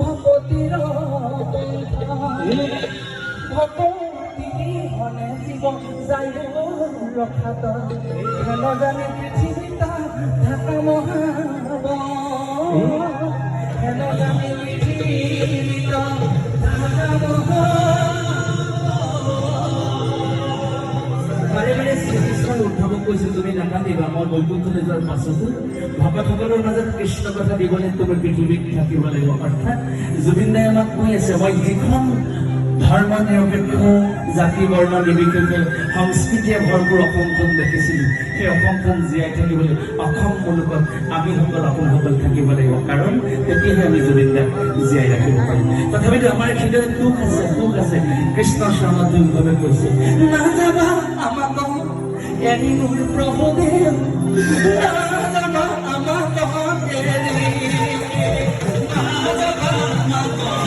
ভকতিৰ ভকতি হনে জীৱ যায় ৰখাত হেন জানি পৃথিৱীত থাকা মহাব হেন জানি পৃথিৱীত থাকা বাৰে বাৰে শ্ৰীকৃষ্ণই উদ্ধৱক কৈছিল তুমি নাকান্দিবা মই বৈকুণ্ঠলৈ যোৱাৰ পাছতো ভকতসকলৰ মাজত কৃষ্ণ কথা দিবলৈ তুমি পৃথিৱীত থাকিব লাগিব অৰ্থাৎ জুবিন দাই আমাক কৈ আছে মই যিখন ধৰ্ম নিৰপেক্ষ জাতি বৰ্ণ নিৰ্বিশেষে সংস্কৃতিয়ে ভৰপূৰ অসমখন দেখিছিলোঁ সেই অসমখন জীয়াই থাকিবলৈ অসম মুলুকত আমি সকল আপোনসকল থাকিব লাগিব কাৰণ তেতিয়াহে আমি জুবিন দাক জীয়াই ৰাখিব পাৰিম তথাপিতো আমাৰ হৃদয়ত দুখ আছে কৃষ্ণ শৰণাৰ্থীভাৱে কৈছে নাযাবা আমাক এৰি মোৰ প্ৰভুদেৱ নাযাবা আমাক এৰি নাযাবা আমাক